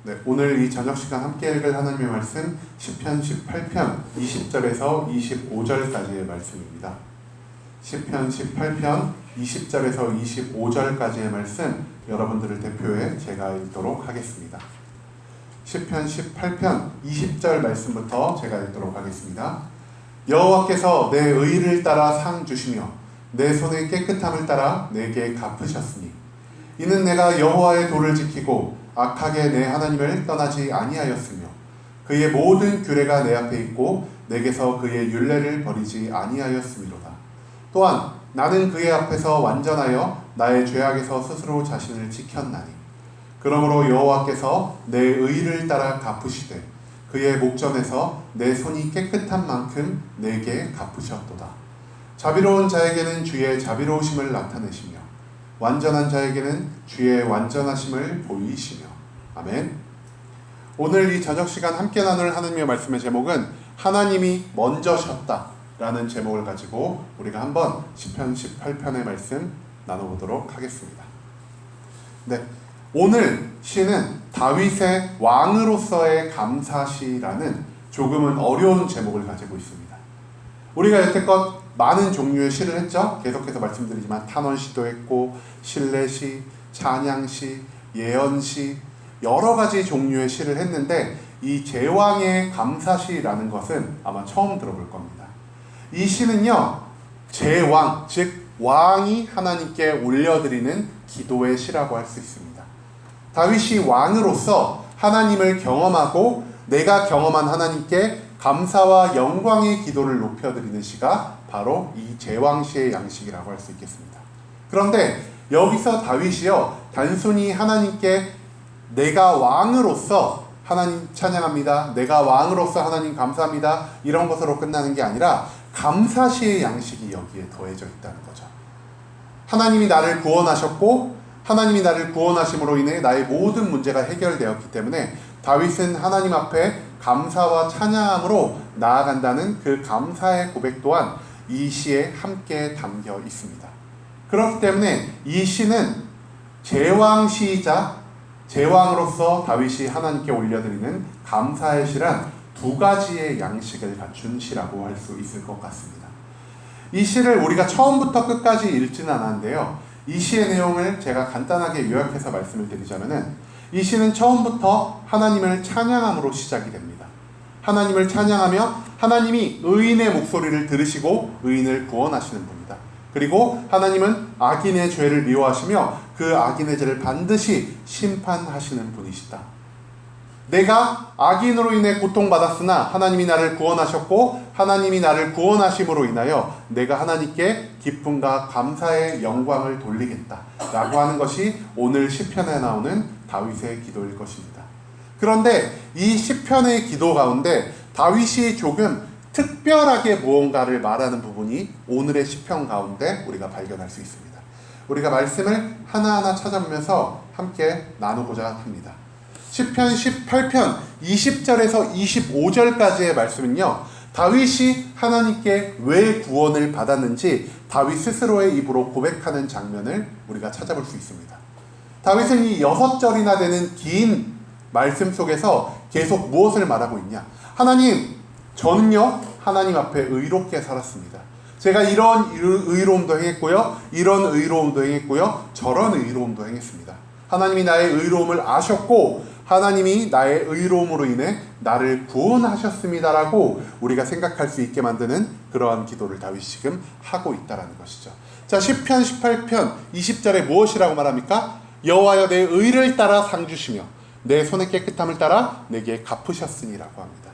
네, 오늘 이 저녁 시간 함께 읽을 하나님의 말씀 시편 18편 20절에서 25절까지의 말씀입니다. 시편 18편 20절에서 25절까지의 말씀 여러분들을 대표해 제가 읽도록 하겠습니다. 시편 18편 20절 말씀부터 제가 읽도록 하겠습니다. 여호와께서 내 의를 따라 상 주시며 내 손의 깨끗함을 따라 내게 갚으셨으니 이는 내가 여호와의 도를 지키고 악하게 내 하나님을 떠나지 아니하였으며 그의 모든 규례가 내 앞에 있고 내게서 그의 율례를 버리지 아니하였음이로다. 또한 나는 그의 앞에서 완전하여 나의 죄악에서 스스로 자신을 지켰나니 그러므로 여호와께서 내 의를 따라 갚으시되 그의 목전에서 내 손이 깨끗한 만큼 내게 갚으셨도다. 자비로운 자에게는 주의 자비로우심을 나타내시며 완전한 자에게는 주의 완전하심을 보이시며. 아멘. 오늘 이 저녁 시간 함께 나눌 하나님의 말씀의 제목은 하나님이 먼저셨다 라는 제목을 가지고 우리가 한번 시편 18편의 말씀 나눠보도록 하겠습니다. 네, 오늘 시는 다윗의 왕으로서의 감사시라는 조금은 어려운 제목을 가지고 있습니다. 우리가 여태껏 많은 종류의 시를 했죠. 계속해서 말씀드리지만 탄원시도 했고 신뢰시, 찬양시, 예언시 여러 가지 종류의 시를 했는데 이 제왕의 감사시라는 것은 아마 처음 들어볼 겁니다. 이 시는요, 제왕, 즉 왕이 하나님께 올려드리는 기도의 시라고 할 수 있습니다. 다윗이 왕으로서 하나님을 경험하고 내가 경험한 하나님께 감사와 영광의 기도를 높여드리는 시가 바로 이 제왕시의 양식이라고 할 수 있겠습니다. 그런데 여기서 다윗이요, 단순히 하나님께 내가 왕으로서 하나님 찬양합니다, 내가 왕으로서 하나님 감사합니다 이런 것으로 끝나는 게 아니라 감사시의 양식이 여기에 더해져 있다는 거죠. 하나님이 나를 구원하셨고 하나님이 나를 구원하심으로 인해 나의 모든 문제가 해결되었기 때문에 다윗은 하나님 앞에 감사와 찬양함으로 나아간다는 그 감사의 고백 또한 이 시에 함께 담겨 있습니다. 그렇기 때문에 이 시는 제왕시이자 제왕으로서 다윗이 하나님께 올려드리는 감사의 시란 두 가지의 양식을 갖춘 시라고 할 수 있을 것 같습니다. 이 시를 우리가 처음부터 끝까지 읽지는 않았는데요, 이 시의 내용을 제가 간단하게 요약해서 말씀을 드리자면은 이 시는 처음부터 하나님을 찬양함으로 시작이 됩니다. 하나님을 찬양하며 하나님이 의인의 목소리를 들으시고 의인을 구원하시는 분이다. 그리고 하나님은 악인의 죄를 미워하시며 그 악인의 죄를 반드시 심판하시는 분이시다. 내가 악인으로 인해 고통받았으나 하나님이 나를 구원하셨고 하나님이 나를 구원하심으로 인하여 내가 하나님께 기쁨과 감사의 영광을 돌리겠다 라고 하는 것이 오늘 시편에 나오는 다윗의 기도일 것입니다. 그런데 이 시편의 기도 가운데 다윗이 조금 특별하게 무언가를 말하는 부분이 오늘의 시편 가운데 우리가 발견할 수 있습니다. 우리가 말씀을 하나하나 찾아보면서 함께 나누고자 합니다. 시편 18편 20절에서 25절까지의 말씀은요, 다윗이 하나님께 왜 구원을 받았는지 다윗 스스로의 입으로 고백하는 장면을 우리가 찾아볼 수 있습니다. 다윗은 이 6절이나 되는 긴 말씀 속에서 계속 무엇을 말하고 있냐? 하나님, 저는요 하나님 앞에 의롭게 살았습니다. 제가 이런 의로움도 행했고요, 이런 의로움도 행했고요, 저런 의로움도 행했습니다. 하나님이 나의 의로움을 아셨고 하나님이 나의 의로움으로 인해 나를 구원하셨습니다라고 우리가 생각할 수 있게 만드는 그러한 기도를 다윗이 지금 하고 있다는 것이죠. 자, 시편 18편 20절에 무엇이라고 말합니까? 여호와여 내 의를 따라 상 주시며 내 손의 깨끗함을 따라 내게 갚으셨으니라고 합니다.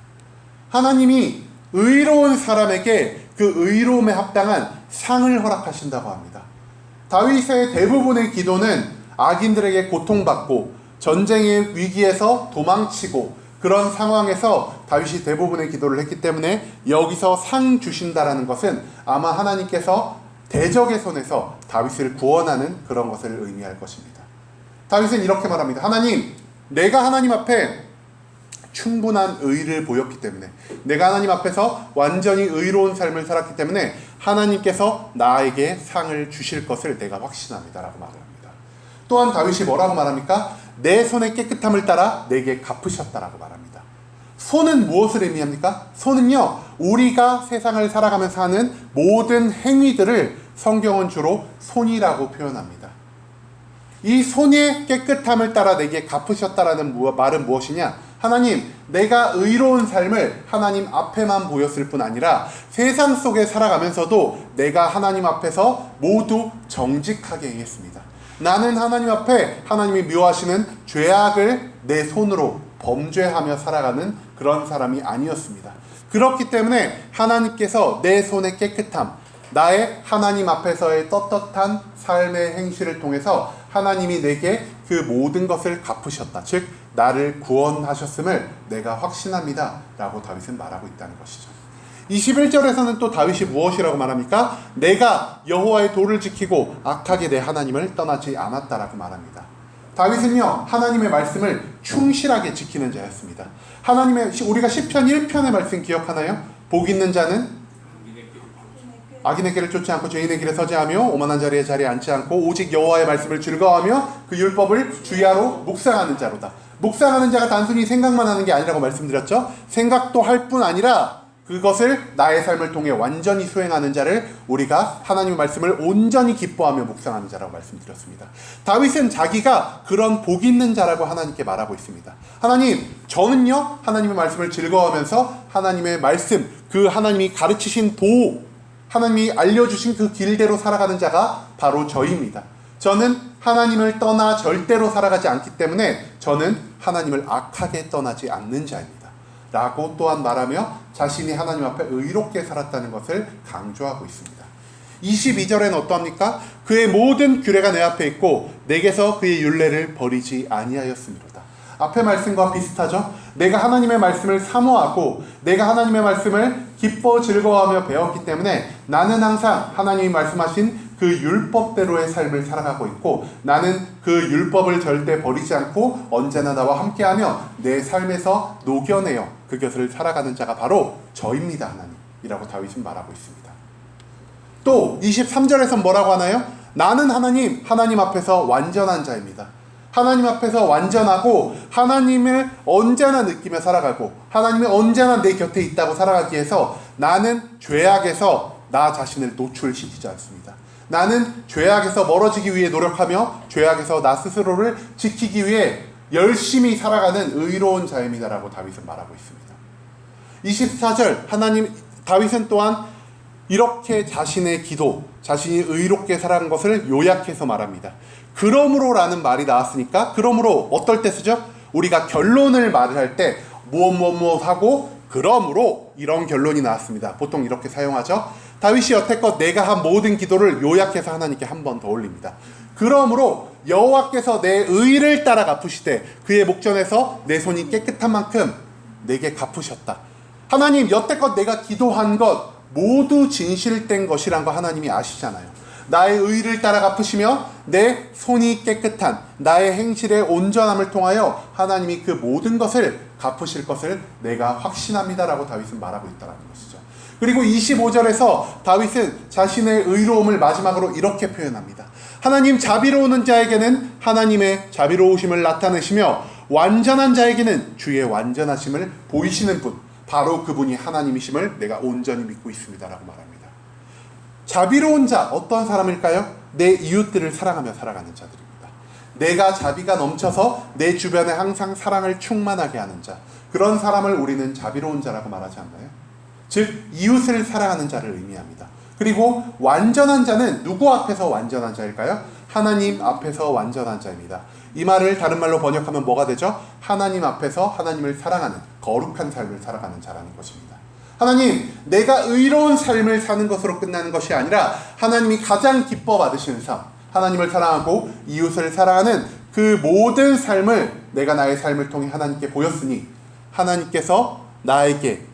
하나님이 의로운 사람에게 그 의로움에 합당한 상을 허락하신다고 합니다. 다윗의 대부분의 기도는 악인들에게 고통받고 전쟁의 위기에서 도망치고 그런 상황에서 다윗이 대부분의 기도를 했기 때문에 여기서 상 주신다라는 것은 아마 하나님께서 대적의 손에서 다윗을 구원하는 그런 것을 의미할 것입니다. 다윗은 이렇게 말합니다. 하나님, 내가 하나님 앞에 충분한 의를 보였기 때문에, 내가 하나님 앞에서 완전히 의로운 삶을 살았기 때문에 하나님께서 나에게 상을 주실 것을 내가 확신합니다 라고 말을 합니다. 또한 다윗이 뭐라고 말합니까? 내 손의 깨끗함을 따라 내게 갚으셨다라고 말합니다. 손은 무엇을 의미합니까? 손은요, 우리가 세상을 살아가면서 하는 모든 행위들을 성경은 주로 손이라고 표현합니다. 이 손의 깨끗함을 따라 내게 갚으셨다라는 말은 무엇이냐? 하나님, 내가 의로운 삶을 하나님 앞에만 보였을 뿐 아니라 세상 속에 살아가면서도 내가 하나님 앞에서 모두 정직하게 행했습니다. 나는 하나님 앞에 하나님이 묘하시는 죄악을 내 손으로 범죄하며 살아가는 그런 사람이 아니었습니다. 그렇기 때문에 하나님께서 내 손의 깨끗함, 나의 하나님 앞에서의 떳떳한 삶의 행실을 통해서 하나님이 내게 그 모든 것을 갚으셨다. 즉 나를 구원하셨음을 내가 확신합니다 라고 다윗은 말하고 있다는 것이죠. 21절에서는 또 다윗이 무엇이라고 말합니까? 내가 여호와의 도를 지키고 악하게 내 하나님을 떠나지 않았다라고 말합니다. 다윗은요, 하나님의 말씀을 충실하게 지키는 자였습니다. 우리가 시편 1편의 말씀 기억하나요? 복 있는 자는 악인의 길을 쫓지 않고 죄인의 길에 서지 하며 오만한 자리에 자리에 앉지 않고 오직 여호와의 말씀을 즐거워하며 그 율법을 주야로 묵상하는 자로다. 묵상하는 자가 단순히 생각만 하는 게 아니라고 말씀드렸죠. 생각도 할 뿐 아니라 그것을 나의 삶을 통해 완전히 수행하는 자를 우리가 하나님의 말씀을 온전히 기뻐하며 묵상하는 자라고 말씀드렸습니다. 다윗은 자기가 그런 복 있는 자라고 하나님께 말하고 있습니다. 하나님, 저는요 하나님의 말씀을 즐거워하면서 하나님의 말씀, 그 하나님이 가르치신 도, 하나님이 알려주신 그 길대로 살아가는 자가 바로 저입니다. 저는 하나님을 떠나 절대로 살아가지 않기 때문에 저는 하나님을 악하게 떠나지 않는 자입니다 라고 또한 말하며 자신이 하나님 앞에 의롭게 살았다는 것을 강조하고 있습니다. 22절에는 어떠합니까? 그의 모든 규례가 내 앞에 있고 내게서 그의 율례를 버리지 아니하였음이로다. 앞의 말씀과 비슷하죠? 내가 하나님의 말씀을 사모하고 내가 하나님의 말씀을 기뻐 즐거워하며 배웠기 때문에 나는 항상 하나님이 말씀하신 그 율법대로의 삶을 살아가고 있고 나는 그 율법을 절대 버리지 않고 언제나 나와 함께하며 내 삶에서 녹여내어 그 것을 살아가는 자가 바로 저입니다 하나님이라고 다윗은 말하고 있습니다. 또 23절에서 뭐라고 하나요? 나는 하나님 앞에서 완전한 자입니다. 하나님 앞에서 완전하고 하나님을 언제나 느끼며 살아가고 하나님이 언제나 내 곁에 있다고 살아가기 위해서 나는 죄악에서 나 자신을 노출시키지 않습니다. 나는 죄악에서 멀어지기 위해 노력하며 죄악에서 나 스스로를 지키기 위해 열심히 살아가는 의로운 자입니다라고 다윗은 말하고 있습니다. 24절 다윗은 또한 이렇게 자신의 기도, 자신이 의롭게 살아간 것을 요약해서 말합니다. 그러므로라는 말이 나왔으니까 그러므로 어떨 때 쓰죠? 우리가 결론을 말을 할 때 무엇 하고 그러므로 이런 결론이 나왔습니다. 보통 이렇게 사용하죠. 다윗이 여태껏 내가 한 모든 기도를 요약해서 하나님께 한 번 더 올립니다. 그러므로 여호와께서 내 의를 따라 갚으시되 그의 목전에서 내 손이 깨끗한 만큼 내게 갚으셨다. 하나님, 여태껏 내가 기도한 것 모두 진실된 것이란 거 하나님이 아시잖아요. 나의 의를 따라 갚으시며 내 손이 깨끗한 나의 행실의 온전함을 통하여 하나님이 그 모든 것을 갚으실 것을 내가 확신합니다라고 다윗은 말하고 있다는 것이죠. 그리고 25절에서 다윗은 자신의 의로움을 마지막으로 이렇게 표현합니다. 하나님, 자비로운 자에게는 하나님의 자비로우심을 나타내시며 완전한 자에게는 주의 완전하심을 보이시는 분, 바로 그분이 하나님이심을 내가 온전히 믿고 있습니다라고 말합니다. 자비로운 자, 어떤 사람일까요? 내 이웃들을 사랑하며 살아가는 자들입니다. 내가 자비가 넘쳐서 내 주변에 항상 사랑을 충만하게 하는 자, 그런 사람을 우리는 자비로운 자라고 말하지 않나요? 즉 이웃을 사랑하는 자를 의미합니다. 그리고 완전한 자는 누구 앞에서 완전한 자일까요? 하나님 앞에서 완전한 자입니다. 이 말을 다른 말로 번역하면 뭐가 되죠? 하나님 앞에서 하나님을 사랑하는 거룩한 삶을 살아가는 자라는 것입니다. 하나님, 내가 의로운 삶을 사는 것으로 끝나는 것이 아니라 하나님이 가장 기뻐 받으시는 삶, 하나님을 사랑하고 이웃을 사랑하는 그 모든 삶을 내가 나의 삶을 통해 하나님께 보였으니 하나님께서 나에게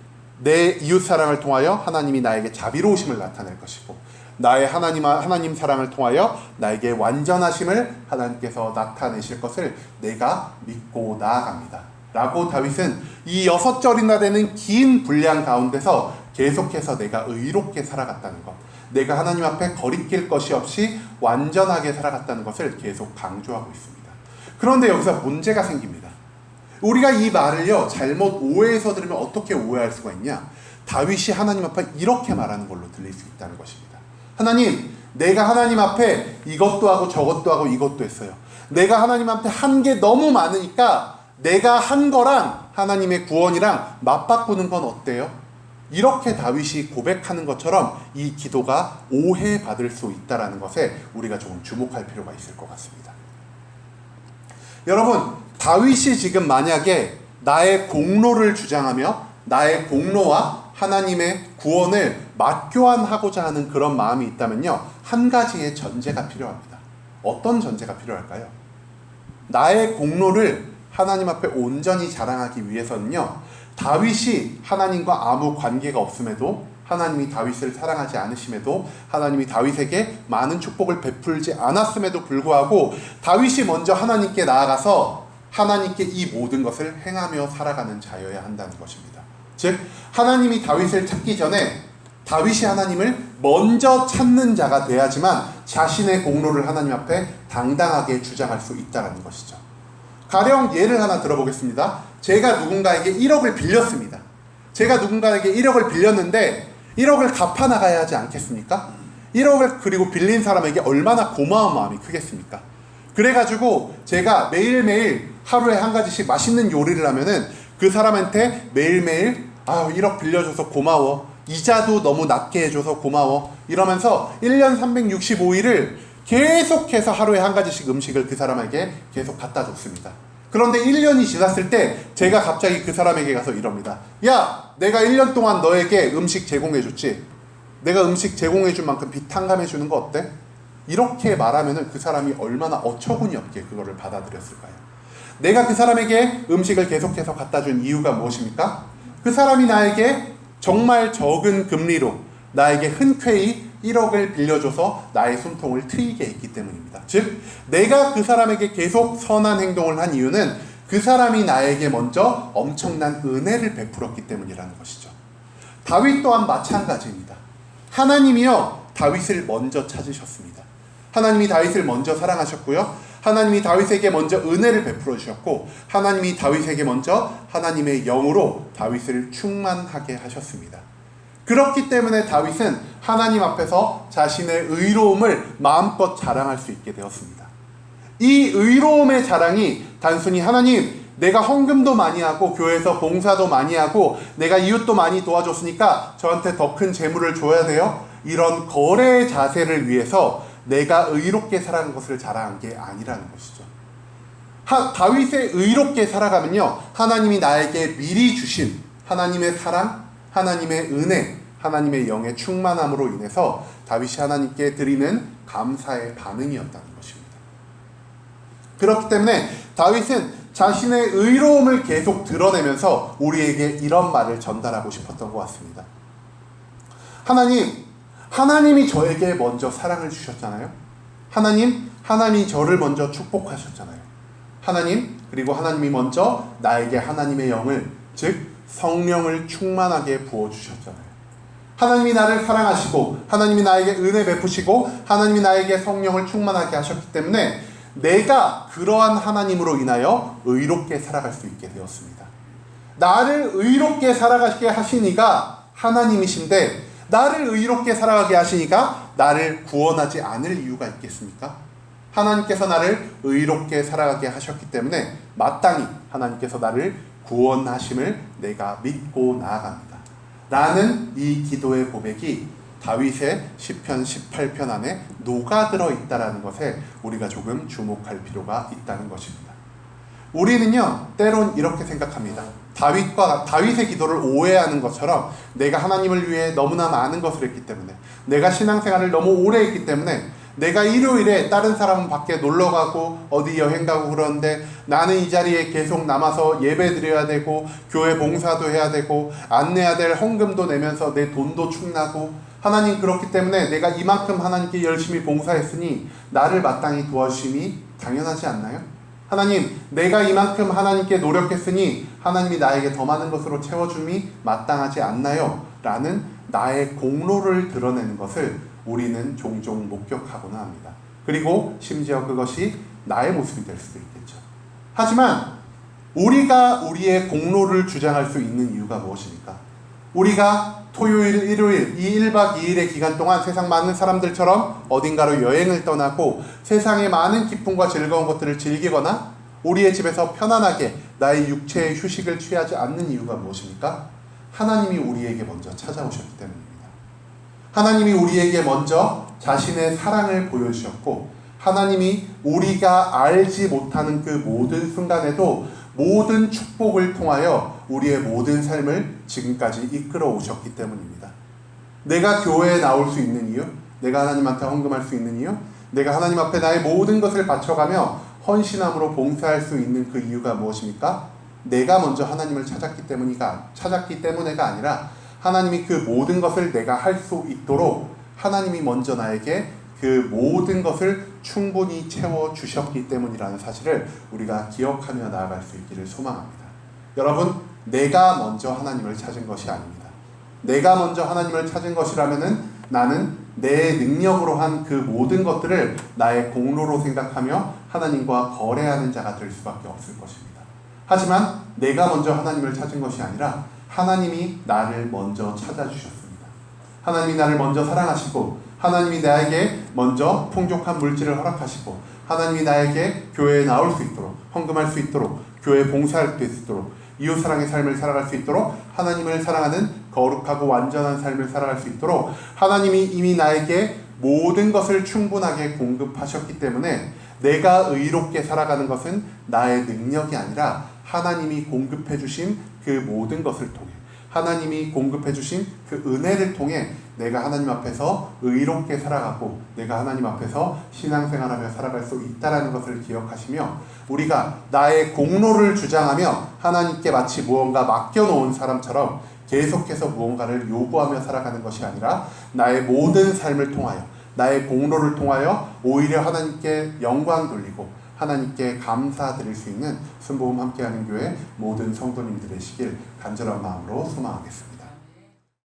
내 이웃 사랑을 통하여 하나님이 나에게 자비로우심을 나타낼 것이고 나의 하나님 사랑을 통하여 나에게 완전하심을 하나님께서 나타내실 것을 내가 믿고 나아갑니다 라고 다윗은 이 6절이나 되는 긴 분량 가운데서 계속해서 내가 의롭게 살아갔다는 것, 내가 하나님 앞에 거리낄 것이 없이 완전하게 살아갔다는 것을 계속 강조하고 있습니다. 그런데 여기서 문제가 생깁니다. 우리가 이 말을요 잘못 오해해서 들으면 어떻게 오해할 수가 있냐? 다윗이 하나님 앞에 이렇게 말하는 걸로 들릴 수 있다는 것입니다. 하나님, 내가 하나님 앞에 이것도 하고 저것도 하고 이것도 했어요. 내가 하나님 앞에 한 게 너무 많으니까 내가 한 거랑 하나님의 구원이랑 맞바꾸는 건 어때요? 이렇게 다윗이 고백하는 것처럼 이 기도가 오해받을 수 있다는 것에 우리가 조금 주목할 필요가 있을 것 같습니다. 여러분, 다윗이 지금 만약에 나의 공로를 주장하며 나의 공로와 하나님의 구원을 맞교환하고자 하는 그런 마음이 있다면요, 한 가지의 전제가 필요합니다. 어떤 전제가 필요할까요? 나의 공로를 하나님 앞에 온전히 자랑하기 위해서는요, 다윗이 하나님과 아무 관계가 없음에도, 하나님이 다윗을 사랑하지 않으심에도, 하나님이 다윗에게 많은 축복을 베풀지 않았음에도 불구하고 다윗이 먼저 하나님께 나아가서 하나님께 이 모든 것을 행하며 살아가는 자여야 한다는 것입니다. 즉, 하나님이 다윗을 찾기 전에 다윗이 하나님을 먼저 찾는 자가 돼야지만 자신의 공로를 하나님 앞에 당당하게 주장할 수 있다는 것이죠. 가령 예를 하나 들어보겠습니다. 제가 누군가에게 1억을 빌렸습니다. 제가 누군가에게 1억을 빌렸는데 1억을 갚아나가야 하지 않겠습니까? 1억을 그리고 빌린 사람에게 얼마나 고마운 마음이 크겠습니까? 그래가지고 제가 매일매일 하루에 한 가지씩 맛있는 요리를 하면은 그 사람한테 매일매일 1억 빌려줘서 고마워, 이자도 너무 낮게 해줘서 고마워, 이러면서 1년 365일을 계속해서 하루에 한 가지씩 음식을 그 사람에게 계속 갖다 줬습니다. 그런데 1년이 지났을 때 제가 갑자기 그 사람에게 가서 이럽니다. 야, 내가 1년 동안 너에게 음식 제공해줬지? 내가 음식 제공해준 만큼 비탕감해주는 거 어때? 이렇게 말하면은 그 사람이 얼마나 어처구니 없게 그거를 받아들였을까요? 내가 그 사람에게 음식을 계속해서 갖다 준 이유가 무엇입니까? 그 사람이 나에게 정말 적은 금리로 나에게 흔쾌히 1억을 빌려줘서 나의 숨통을 트이게 했기 때문입니다. 즉, 내가 그 사람에게 계속 선한 행동을 한 이유는 그 사람이 나에게 먼저 엄청난 은혜를 베풀었기 때문이라는 것이죠. 다윗 또한 마찬가지입니다. 하나님이요, 다윗을 먼저 찾으셨습니다. 하나님이 다윗을 먼저 사랑하셨고요, 하나님이 다윗에게 먼저 은혜를 베풀어 주셨고, 하나님이 다윗에게 먼저 하나님의 영으로 다윗을 충만하게 하셨습니다. 그렇기 때문에 다윗은 하나님 앞에서 자신의 의로움을 마음껏 자랑할 수 있게 되었습니다. 이 의로움의 자랑이 단순히 하나님, 내가 헌금도 많이 하고 교회에서 봉사도 많이 하고 내가 이웃도 많이 도와줬으니까 저한테 더 큰 재물을 줘야 돼요, 이런 거래의 자세를 위해서 내가 의롭게 살아간 것을 자랑한 게 아니라는 것이죠. 다윗의 의롭게 살아가면요, 하나님이 나에게 미리 주신 하나님의 사랑, 하나님의 은혜, 하나님의 영의 충만함으로 인해서 다윗이 하나님께 드리는 감사의 반응이었다는 것입니다. 그렇기 때문에 다윗은 자신의 의로움을 계속 드러내면서 우리에게 이런 말을 전달하고 싶었던 것 같습니다. 하나님이 저에게 먼저 사랑을 주셨잖아요. 하나님이 저를 먼저 축복하셨잖아요. 그리고 하나님이 먼저 나에게 하나님의 영을, 즉 성령을 충만하게 부어주셨잖아요. 하나님이 나를 사랑하시고 하나님이 나에게 은혜 베푸시고 하나님이 나에게 성령을 충만하게 하셨기 때문에 내가 그러한 하나님으로 인하여 의롭게 살아갈 수 있게 되었습니다. 나를 의롭게 살아가게 하신 이가 하나님이신데, 나를 의롭게 살아가게 하시니까 나를 구원하지 않을 이유가 있겠습니까? 하나님께서 나를 의롭게 살아가게 하셨기 때문에 마땅히 하나님께서 나를 구원하심을 내가 믿고 나아갑니다. 라는 이 기도의 고백이 다윗의 시편 18편 안에 녹아들어 있다는 것에 우리가 조금 주목할 필요가 있다는 것입니다. 우리는요, 때론 이렇게 생각합니다. 다윗의 기도를 오해하는 것처럼 내가 하나님을 위해 너무나 많은 것을 했기 때문에, 내가 신앙생활을 너무 오래 했기 때문에, 내가 일요일에 다른 사람은 밖에 놀러가고 어디 여행 가고 그러는데 나는 이 자리에 계속 남아서 예배 드려야 되고 교회 봉사도 해야 되고 안내해야 될 헌금도 내면서 내 돈도 축나고, 하나님, 그렇기 때문에 내가 이만큼 하나님께 열심히 봉사했으니 나를 마땅히 도와주심이 당연하지 않나요? 하나님, 내가 이만큼 하나님께 노력했으니 하나님이 나에게 더 많은 것으로 채워줌이 마땅하지 않나요? 라는 나의 공로를 드러내는 것을 우리는 종종 목격하고는 합니다. 그리고 심지어 그것이 나의 모습이 될 수도 있겠죠. 하지만 우리가 우리의 공로를 주장할 수 있는 이유가 무엇입니까? 우리가 토요일, 일요일 이 1박 2일의 기간 동안 세상 많은 사람들처럼 어딘가로 여행을 떠나고 세상의 많은 기쁨과 즐거운 것들을 즐기거나 우리의 집에서 편안하게 나의 육체의 휴식을 취하지 않는 이유가 무엇입니까? 하나님이 우리에게 먼저 찾아오셨기 때문입니다. 하나님이 우리에게 먼저 자신의 사랑을 보여주셨고 하나님이 우리가 알지 못하는 그 모든 순간에도 모든 축복을 통하여 우리의 모든 삶을 지금까지 이끌어 오셨기 때문입니다. 내가 교회에 나올 수 있는 이유, 내가 하나님한테 헌금할 수 있는 이유, 내가 하나님 앞에 나의 모든 것을 바쳐가며 헌신함으로 봉사할 수 있는 그 이유가 무엇입니까? 내가 먼저 하나님을 찾았기 때문에가 아니라 하나님이 그 모든 것을 내가 할 수 있도록 하나님이 먼저 나에게 그 모든 것을 충분히 채워주셨기 때문이라는 사실을 우리가 기억하며 나아갈 수 있기를 소망합니다. 여러분, 내가 먼저 하나님을 찾은 것이 아닙니다. 내가 먼저 하나님을 찾은 것이라면은 나는 내 능력으로 한 그 모든 것들을 나의 공로로 생각하며 하나님과 거래하는 자가 될 수밖에 없을 것입니다. 하지만 내가 먼저 하나님을 찾은 것이 아니라 하나님이 나를 먼저 찾아주셨습니다. 하나님이 나를 먼저 사랑하시고 하나님이 나에게 먼저 풍족한 물질을 허락하시고 하나님이 나에게 교회에 나올 수 있도록 헌금할 수 있도록 교회에 봉사할 수 있도록 이웃사랑의 삶을 살아갈 수 있도록 하나님을 사랑하는 거룩하고 완전한 삶을 살아갈 수 있도록 하나님이 이미 나에게 모든 것을 충분하게 공급하셨기 때문에 내가 의롭게 살아가는 것은 나의 능력이 아니라 하나님이 공급해 주신 그 모든 것을 통해 하나님이 공급해 주신 그 은혜를 통해 내가 하나님 앞에서 의롭게 살아가고 내가 하나님 앞에서 신앙생활하며 살아갈 수 있다는 것을 기억하시며 우리가 나의 공로를 주장하며 하나님께 마치 무언가 맡겨놓은 사람처럼 계속해서 무언가를 요구하며 살아가는 것이 아니라 나의 모든 삶을 통하여 나의 공로를 통하여 오히려 하나님께 영광 돌리고 하나님께 감사드릴 수 있는 순복음 함께하는 교회 모든 성도님들의 시길 간절한 마음으로 소망하겠습니다.